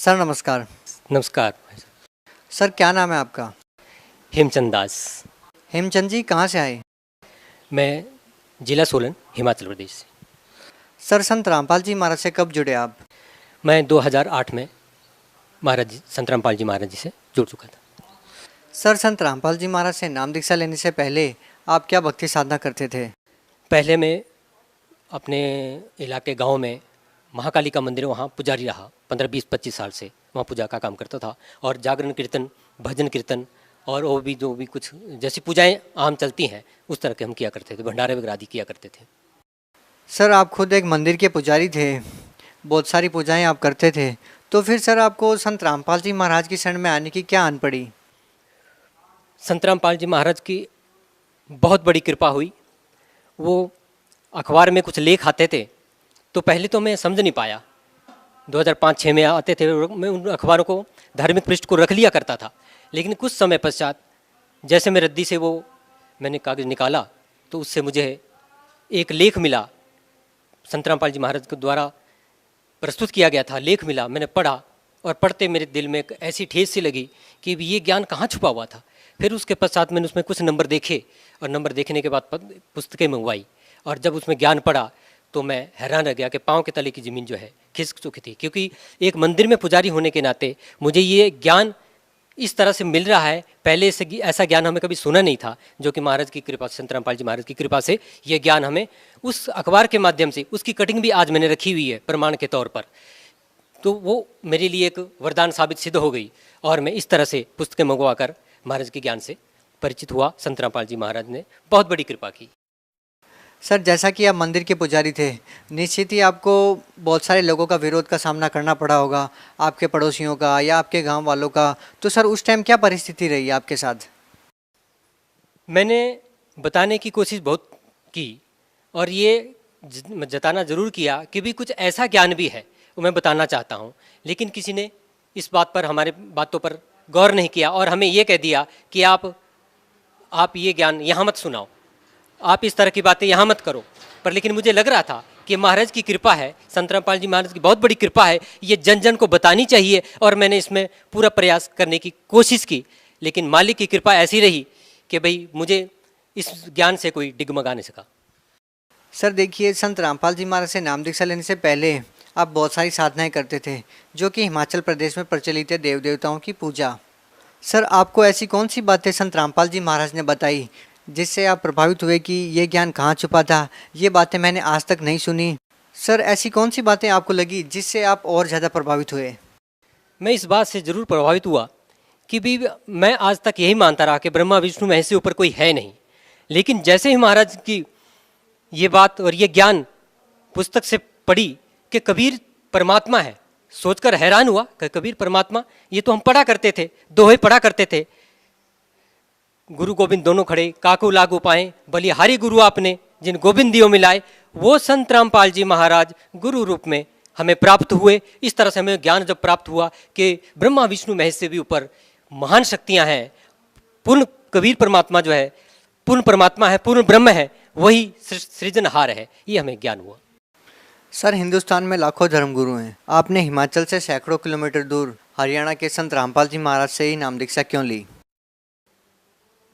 Sir नमस्कार। नमस्कार। Sir क्या नाम है आपका? हेमचंद दास। हेमचंद जी कहाँ से आए? मैं जिला सोलन हिमाचल प्रदेश से। सर संत रामपाल जी महाराज से कब जुड़े आप? मैं 2008 में संत रामपाल जी महाराज जी से जुड़ चुका था। सर संत रामपाल जी महाराज से नाम दीक्षा लेने से पहले आप क्या भक्ति साधना करते थे? पहले मैं अपने इलाके गांव में महाकाली का मंदिर, वहाँ पुजारी रहा 15-20-25 साल से। वहाँ पूजा का काम करता था और जागरण कीर्तन, भजन कीर्तन और वो भी जो भी कुछ जैसी पूजाएं आम चलती हैं उस तरह के हम किया करते थे। भंडारे वगैरह आदि किया करते थे। सर आप खुद एक मंदिर के पुजारी थे, बहुत सारी पूजाएं आप करते थे, तो फिर सर आपको संत रामपाल जी महाराज की शरण में आने की क्या आन पड़ी? संत रामपाल जी महाराज की बहुत बड़ी कृपा हुई। वो अखबार में कुछ लेख आते थे तो पहले तो मैं समझ नहीं पाया। 2005-06 में आते थे, मैं उन अखबारों को धार्मिक पृष्ठ को रख लिया करता था। लेकिन कुछ समय पश्चात जैसे मैं रद्दी से मैंने कागज़ निकाला तो उससे मुझे एक लेख मिला, संत रामपाल जी महाराज के द्वारा प्रस्तुत किया गया था लेख मिला। मैंने पढ़ा और पढ़ते मेरे दिल में एक ऐसी ठेस सी लगी कि ये ज्ञान कहाँ छुपा हुआ था। फिर उसके पश्चात मैंने उसमें कुछ नंबर देखे और नंबर देखने के बाद पुस्तकें मंगवाई और जब उसमें ज्ञान पढ़ा तो मैं हैरान रह गया कि पाँव के तले की ज़मीन जो है खिसक चुकी थी। क्योंकि एक मंदिर में पुजारी होने के नाते मुझे ये ज्ञान इस तरह से मिल रहा है, पहले से ऐसा ज्ञान हमें कभी सुना नहीं था, जो कि महाराज की कृपा से, संत रामपाल जी महाराज की कृपा से ये ज्ञान हमें उस अखबार के माध्यम से, उसकी कटिंग भी आज मैंने रखी हुई है प्रमाण के तौर पर, तो वो मेरे लिए एक वरदान साबित सिद्ध हो गई और मैं इस तरह से पुस्तकें मंगवा कर महाराज के ज्ञान से परिचित हुआ। संत रामपाल जी महाराज ने बहुत बड़ी कृपा की। सर जैसा कि आप मंदिर के पुजारी थे, निश्चित ही आपको बहुत सारे लोगों का विरोध का सामना करना पड़ा होगा, आपके पड़ोसियों का या आपके गांव वालों का। तो सर उस टाइम क्या परिस्थिति रही आपके साथ? मैंने बताने की कोशिश बहुत की और ये जताना ज़रूर किया कि भी कुछ ऐसा ज्ञान भी है वो मैं बताना चाहता हूँ, लेकिन किसी ने इस बात पर, हमारे बातों पर गौर नहीं किया और हमें ये कह दिया कि आप ये ज्ञान यहाँ मत सुनाओ, आप इस तरह की बातें यहाँ मत करो। पर लेकिन मुझे लग रहा था कि महाराज की कृपा है, संत रामपाल जी महाराज की बहुत बड़ी कृपा है, ये जन जन को बतानी चाहिए और मैंने इसमें पूरा प्रयास करने की कोशिश की। लेकिन मालिक की कृपा ऐसी रही कि भाई मुझे इस ज्ञान से कोई डिगमगा नहीं सका। सर देखिए, संत रामपाल जी महाराज से नाम दीक्षा लेने से पहले आप बहुत सारी साधनाएं करते थे, जो कि हिमाचल प्रदेश में प्रचलित है, देव देवताओं की पूजा। सर आपको ऐसी कौन सी बातें संत रामपाल जी महाराज ने बताई जिससे आप प्रभावित हुए कि ये ज्ञान कहाँ छुपा था, ये बातें मैंने आज तक नहीं सुनी? सर ऐसी कौन सी बातें आपको लगी जिससे आप और ज़्यादा प्रभावित हुए? मैं इस बात से ज़रूर प्रभावित हुआ कि भी मैं आज तक यही मानता रहा कि ब्रह्मा विष्णु महेश से ऊपर कोई है नहीं। लेकिन जैसे ही महाराज की ये बात और ये ज्ञान पुस्तक से पढ़ी कि कबीर परमात्मा है, सोचकर हैरान हुआ कि कबीर परमात्मा, ये तो हम पढ़ा करते थे, दोहे पढ़ा करते थे, गुरु गोविंद दोनों खड़े, काकू लागू पाए, बलिहारी गुरु आपने जिन गोविंद दियो मिलाए, वो संत रामपाल जी महाराज गुरु रूप में हमें प्राप्त हुए। इस तरह से हमें ज्ञान जब प्राप्त हुआ कि ब्रह्मा विष्णु महेश से भी ऊपर महान शक्तियां हैं, पूर्ण कबीर परमात्मा जो है पूर्ण परमात्मा है, पूर्ण ब्रह्म है, वही सृजनहार है, ये हमें ज्ञान हुआ। सर हिंदुस्तान में लाखों धर्मगुरु हैं, आपने हिमाचल से सैकड़ों किलोमीटर दूर हरियाणा के संत रामपाल जी महाराज से ही नाम दीक्षा क्यों ली?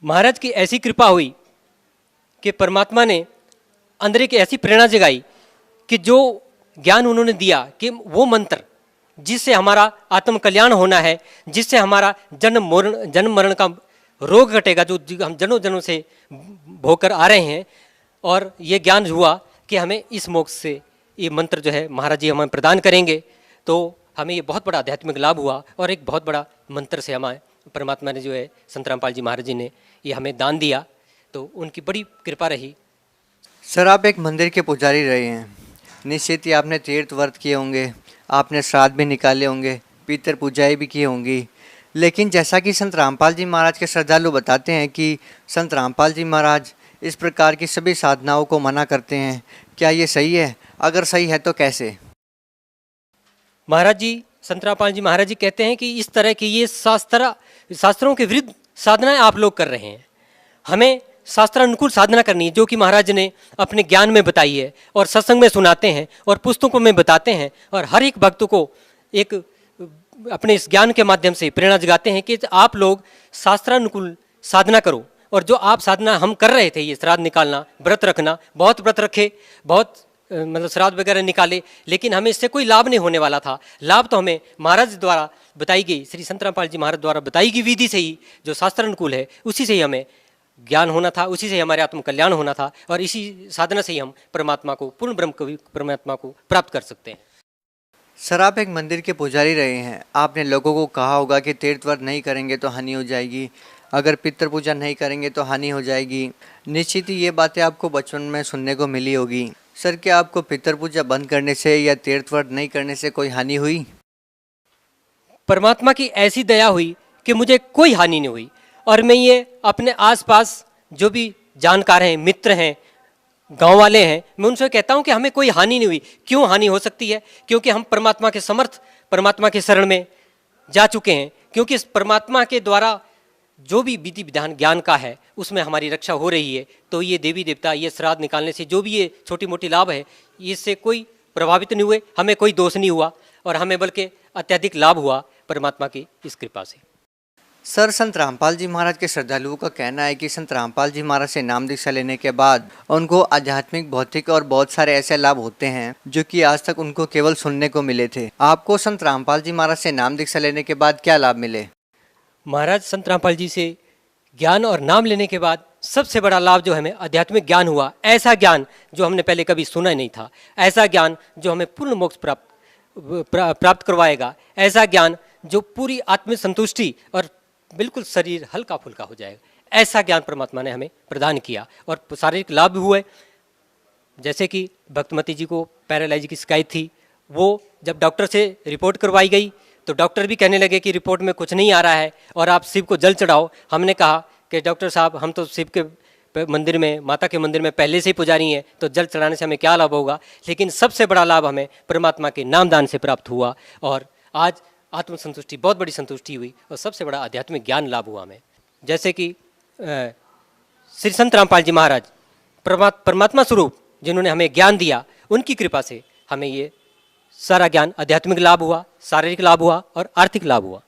महाराज की ऐसी कृपा हुई कि परमात्मा ने अंदर एक ऐसी प्रेरणा जगाई कि जो ज्ञान उन्होंने दिया कि वो मंत्र जिससे हमारा आत्म कल्याण होना है, जिससे हमारा जन्म मरण का रोग घटेगा, जो हम जनों जनों से भोगकर आ रहे हैं, और ये ज्ञान हुआ कि हमें इस मोक्ष से ये मंत्र जो है महाराज जी हमें प्रदान करेंगे, तो हमें ये बहुत बड़ा आध्यात्मिक लाभ हुआ और एक बहुत बड़ा मंत्र से हमें परमात्मा ने जो है संत रामपाल जी महाराज जी ने ये हमें दान दिया, तो उनकी बड़ी कृपा रही। सर आप एक मंदिर के पुजारी रहे हैं, निश्चित ही आपने तीर्थ व्रत किए होंगे, आपने श्राद्ध भी निकाले होंगे, पितर पूजाएं भी की होंगी, लेकिन जैसा कि संत रामपाल जी महाराज के श्रद्धालु बताते हैं कि संत रामपाल जी महाराज इस प्रकार की सभी साधनाओं को मना करते हैं, क्या ये सही है? अगर सही है तो कैसे? महाराज जी, संत रामपाल जी महाराज जी कहते हैं कि इस तरह की ये शास्त्रों के विरुद्ध साधनाएं आप लोग कर रहे हैं, हमें शास्त्रानुकूल साधना करनी है, जो कि महाराज ने अपने ज्ञान में बताई है और सत्संग में सुनाते हैं और पुस्तकों में बताते हैं, और हर एक भक्त को एक अपने इस ज्ञान के माध्यम से प्रेरणा जगाते हैं कि आप लोग शास्त्रानुकूल साधना करो। और जो आप साधना हम कर रहे थे, ये श्राद्ध निकालना, व्रत रखना, बहुत व्रत रखे, बहुत मतलब श्राद्ध वगैरह निकाले, लेकिन हमें इससे कोई लाभ नहीं होने वाला था। लाभ तो हमें महाराज द्वारा बताई गई, श्री संत रामपाल जी महाराज द्वारा बताई गई विधि से ही, जो शास्त्रानुकूल है, उसी से ही हमें ज्ञान होना था, उसी से हमारे आत्म कल्याण होना था, और इसी साधना से ही हम परमात्मा को, पूर्ण ब्रह्म को, परमात्मा को प्राप्त कर सकते हैं। सर, आप एक मंदिर के पुजारी रहे हैं, आपने लोगों को कहा होगा कि तीर्थ व्रत नहीं करेंगे तो हानि हो जाएगी, अगर पितृ पूजा नहीं करेंगे तो हानि हो जाएगी। निश्चित ही ये बातें आपको बचपन में सुनने को मिली होगी। सर, क्या आपको पितृ पूजा बंद करने से या तीर्थ व्रत नहीं करने से कोई हानि हुई? परमात्मा की ऐसी दया हुई कि मुझे कोई हानि नहीं हुई, और मैं ये अपने आसपास जो भी जानकार हैं, मित्र हैं, गांव वाले हैं, मैं उनसे कहता हूं कि हमें कोई हानि नहीं हुई। क्यों हानि हो सकती है? क्योंकि हम परमात्मा के समर्थ, परमात्मा के शरण में जा चुके हैं। क्योंकि इस परमात्मा के द्वारा जो भी विधि विधान ज्ञान का है, उसमें हमारी रक्षा हो रही है। तो ये देवी देवता, ये श्राद्ध निकालने से जो भी ये छोटी मोटी लाभ है, इससे कोई प्रभावित नहीं हुए, हमें कोई दोष नहीं हुआ, और हमें बल्कि अत्यधिक लाभ हुआ परमात्मा की इस कृपा से। सर, संत रामपाल जी महाराज के श्रद्धालुओं का कहना है कि संत रामपाल जी महाराज से नाम दीक्षा लेने के बाद उनको आध्यात्मिक, भौतिक और बहुत सारे ऐसे लाभ होते हैं जो कि आज तक उनको केवल सुनने को मिले थे। आपको संत रामपाल जी महाराज से नाम दीक्षा लेने के बाद क्या लाभ मिले? महाराज संत रामपाल जी से ज्ञान और नाम लेने के बाद सबसे बड़ा लाभ जो हमें आध्यात्मिक ज्ञान हुआ, ऐसा ज्ञान जो हमने पहले कभी सुना ही नहीं था, ऐसा ज्ञान जो हमें पूर्ण मोक्ष प्राप्त करवाएगा, ऐसा ज्ञान जो पूरी आत्म संतुष्टि और बिल्कुल शरीर हल्का फुल्का हो जाएगा, ऐसा ज्ञान परमात्मा ने हमें प्रदान किया। और शारीरिक लाभ भी हुए, जैसे कि भक्तमती जी को पैरालाइज की शिकायत थी, वो जब डॉक्टर से रिपोर्ट करवाई गई तो डॉक्टर भी कहने लगे कि रिपोर्ट में कुछ नहीं आ रहा है और आप शिव को जल चढ़ाओ। हमने कहा कि डॉक्टर साहब, हम तो शिव के मंदिर में, माता के मंदिर में पहले से ही पुजारी हैं, तो जल चढ़ाने से हमें क्या लाभ होगा? लेकिन सबसे बड़ा लाभ हमें परमात्मा के नामदान से प्राप्त हुआ, और आज आत्मसंतुष्टि, बहुत बड़ी संतुष्टि हुई, और सबसे बड़ा आध्यात्मिक ज्ञान लाभ हुआ हमें। जैसे कि श्री संत रामपाल जी महाराज परमात्मा स्वरूप जिन्होंने हमें ज्ञान दिया, उनकी कृपा से हमें ये सारा ज्ञान, आध्यात्मिक लाभ हुआ, शारीरिक लाभ हुआ और आर्थिक लाभ हुआ।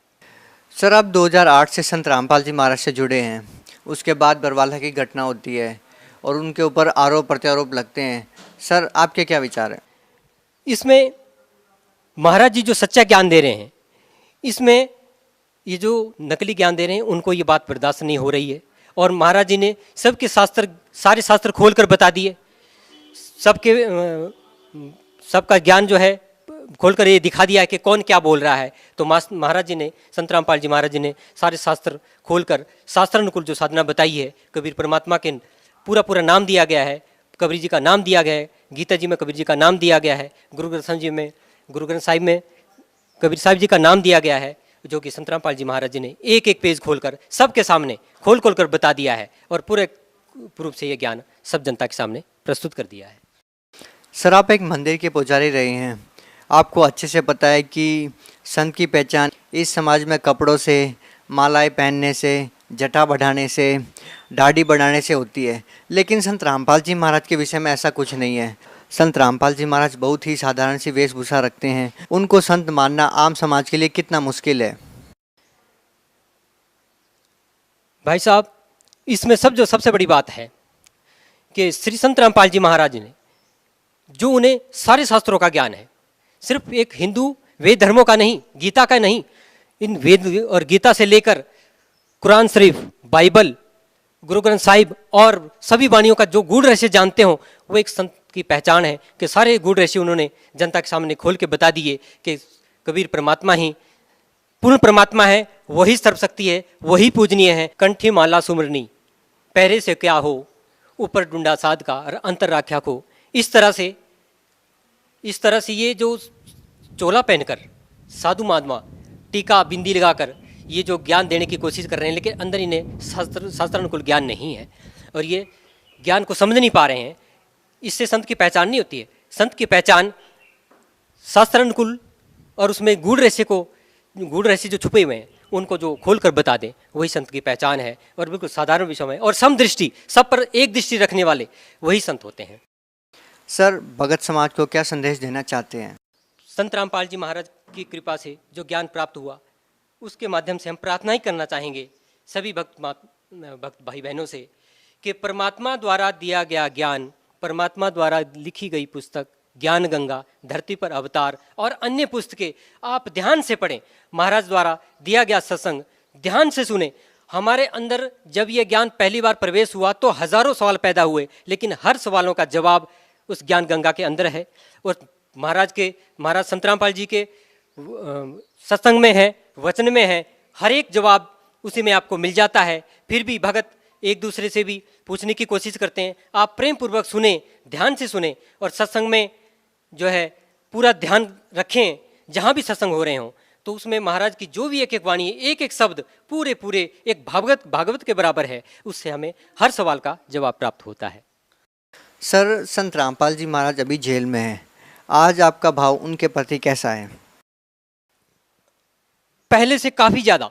सर, आप 2008 से संत रामपाल जी महाराज से जुड़े हैं, उसके बाद बरवाला की घटना होती है और उनके ऊपर आरोप प्रत्यारोप लगते हैं। सर, आपके क्या विचार हैं? इसमें महाराज जी जो सच्चा ज्ञान दे रहे हैं, इसमें ये जो नकली ज्ञान दे रहे हैं, उनको ये बात बर्दाश्त नहीं हो रही है। और महाराज जी ने सबके शास्त्र, सारे शास्त्र खोलकर बता दिए, सबका ज्ञान जो है खोलकर ये दिखा दिया है कि कौन क्या बोल रहा है। तो महाराज जी ने, संत रामपाल जी महाराज जी ने सारे शास्त्र खोलकर शास्त्रानुकूल जो साधना बताई है, कबीर परमात्मा के पूरा नाम दिया गया है, कबीर जी का नाम दिया गया है, गीता जी में कबीर जी का नाम दिया गया है, गुरु ग्रंथ साहिब में कबीर साहिब जी का नाम दिया गया है, जो कि संत रामपाल जी महाराज जी ने एक एक पेज खोलकर सबके सामने खोल कर बता दिया है, और पूरे रूप से ये ज्ञान सब जनता के सामने प्रस्तुत कर दिया है। सर, आप एक मंदिर के पुजारी रहे हैं, आपको अच्छे से पता है कि संत की पहचान इस समाज में कपड़ों से, मालाएं पहनने से, जटा बढ़ाने से, दाढ़ी बढ़ाने से होती है, लेकिन संत रामपाल जी महाराज के विषय में ऐसा कुछ नहीं है। संत रामपाल जी महाराज बहुत ही साधारण सी वेशभूषा रखते हैं, उनको संत मानना आम समाज के लिए कितना मुश्किल है? भाई साहब, इसमें सबसे बड़ी बात है कि श्री संत रामपाल जी महाराज ने, जो उन्हें सारे शास्त्रों का ज्ञान है, सिर्फ एक हिंदू वेद धर्मों का नहीं, गीता का नहीं, इन वेद और गीता से लेकर कुरान शरीफ, बाइबल, गुरु ग्रंथ साहिब और सभी वाणियों का जो गूढ़ रहस्य जानते हो, वो एक संत की पहचान है कि सारे गूढ़ रहस्य उन्होंने जनता के सामने खोल के बता दिए कि कबीर परमात्मा ही पूर्ण परमात्मा है, वही सर्वशक्ति है, वही पूजनीय है। कंठी माला सुमरनी, पहरे से क्या हो, ऊपर डुंडा साध का और अंतर राख्या को। इस तरह से ये जो चोला पहनकर साधु महात्मा टीका बिंदी लगाकर ये जो ज्ञान देने की कोशिश कर रहे हैं, लेकिन अंदर इन्हें शास्त्रानुकूल ज्ञान नहीं है और ये ज्ञान को समझ नहीं पा रहे हैं। इससे संत की पहचान नहीं होती है। संत की पहचान शास्त्रानुकूल और उसमें गूढ़ रहस्य जो छुपे हुए हैं उनको जो खोल कर बता दें, वही संत की पहचान है। और बिल्कुल साधारण विषय में और समदृष्टि, सब पर एक दृष्टि रखने वाले वही संत होते हैं। सर, भगत समाज को क्या संदेश देना चाहते हैं? संत रामपाल जी महाराज की कृपा से जो ज्ञान प्राप्त हुआ, उसके माध्यम से हम प्रार्थना ही करना चाहेंगे सभी भक्त भाई बहनों से कि परमात्मा द्वारा दिया गया ज्ञान, परमात्मा द्वारा लिखी गई पुस्तक ज्ञान गंगा, धरती पर अवतार और अन्य पुस्तकें आप ध्यान से पढ़ें। महाराज द्वारा दिया गया सत्संग ध्यान से सुने। हमारे अंदर जब ये ज्ञान पहली बार प्रवेश हुआ तो हजारों सवाल पैदा हुए, लेकिन हर सवालों का जवाब उस ज्ञान गंगा के अंदर है और महाराज संत रामपाल जी के सत्संग में है, वचन में है, हर एक जवाब उसी में आपको मिल जाता है। फिर भी भगत एक दूसरे से भी पूछने की कोशिश करते हैं। आप प्रेम पूर्वक सुने, ध्यान से सुने और सत्संग में जो है पूरा ध्यान रखें। जहाँ भी सत्संग हो रहे हों तो उसमें महाराज की जो भी एक एक वाणी, एक एक शब्द पूरे एक भागवत के बराबर है। उससे हमें हर सवाल का जवाब प्राप्त होता है। सर, संत रामपाल जी महाराज अभी जेल में हैं। आज आपका भाव उनके प्रति कैसा है? पहले से काफ़ी ज़्यादा,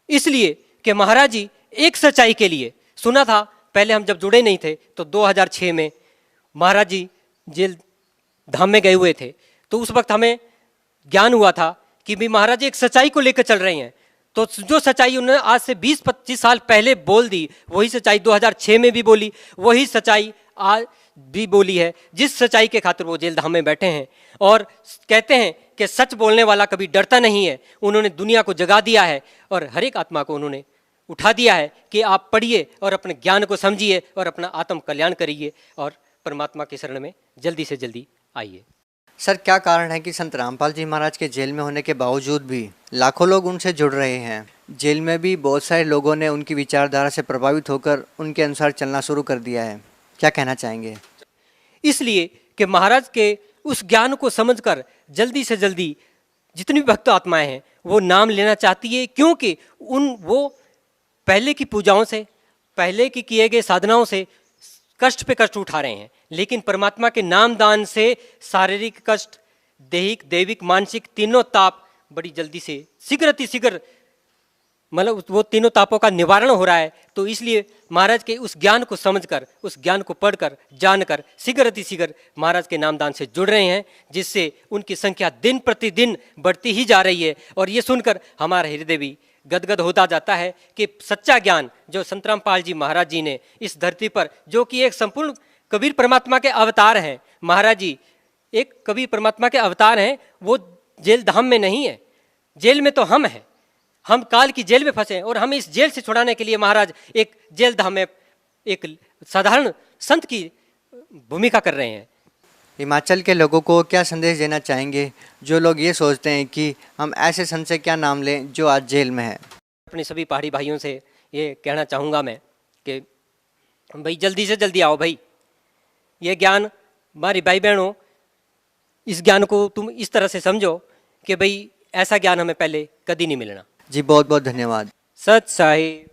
इसलिए कि महाराज जी एक सच्चाई के लिए, सुना था पहले हम जब जुड़े नहीं थे तो 2006 में महाराज जी जेल धाम में गए हुए थे, तो उस वक्त हमें ज्ञान हुआ था कि भी महाराज जी एक सच्चाई को लेकर चल रहे हैं। तो जो सच्चाई उन्होंने आज से 20-25 साल पहले बोल दी, वही सच्चाई 2006 में भी बोली, वही सच्चाई आज भी बोली है, जिस सच्चाई के खातिर वो जेल धाम में बैठे हैं। और कहते हैं कि सच बोलने वाला कभी डरता नहीं है। उन्होंने दुनिया को जगा दिया है और हर एक आत्मा को उन्होंने उठा दिया है कि आप पढ़िए और अपने ज्ञान को समझिए और अपना आत्म कल्याण करिए और परमात्मा के शरण में जल्दी से जल्दी आइए। सर, क्या कारण है कि संत रामपाल जी महाराज के जेल में होने के बावजूद भी लाखों लोग उनसे जुड़ रहे हैं? जेल में भी बहुत सारे लोगों ने उनकी विचारधारा से प्रभावित होकर उनके अनुसार चलना शुरू कर दिया है। क्या कहना चाहेंगे? इसलिए कि महाराज के उस ज्ञान को समझकर जल्दी से जल्दी जितनी भी भक्त आत्माएं हैं वो नाम लेना चाहती है, क्योंकि वो पहले की पूजाओं से, पहले की किए गए साधनाओं से कष्ट पे कष्ट उठा रहे हैं, लेकिन परमात्मा के नाम दान से शारीरिक कष्ट, दैहिक, दैविक, मानसिक तीनों ताप बड़ी जल्दी से शीघ्र मतलब वो तीनों तापों का निवारण हो रहा है। तो इसलिए महाराज के उस ज्ञान को समझकर, उस ज्ञान को पढ़कर, जानकर शीघ्र महाराज के नामदान से जुड़ रहे हैं, जिससे उनकी संख्या दिन प्रतिदिन बढ़ती ही जा रही है। और ये सुनकर हमारा हृदय भी गदगद होता जाता है कि सच्चा ज्ञान जो संत रामपाल जी महाराज जी ने इस धरती पर, जो कि एक संपूर्ण कबीर परमात्मा के अवतार हैं, महाराज जी एक कबीर परमात्मा के अवतार हैं, वो जेल धाम में नहीं है। जेल में तो हम हैं, हम काल की जेल में फंसे हैं और हमें इस जेल से छुड़ाने के लिए महाराज एक जेल धाम में एक साधारण संत की भूमिका कर रहे हैं। हिमाचल के लोगों को क्या संदेश देना चाहेंगे जो लोग ये सोचते हैं कि हम ऐसे संत से क्या नाम लें जो आज जेल में है? अपने सभी पहाड़ी भाइयों से ये कहना चाहूँगा मैं कि भाई जल्दी से जल्दी आओ भाई। ये ज्ञान हमारी भाई बहनों, इस ज्ञान को तुम इस तरह से समझो कि भाई ऐसा ज्ञान हमें पहले कभी नहीं मिलना। जी, बहुत बहुत धन्यवाद। सत साहिब।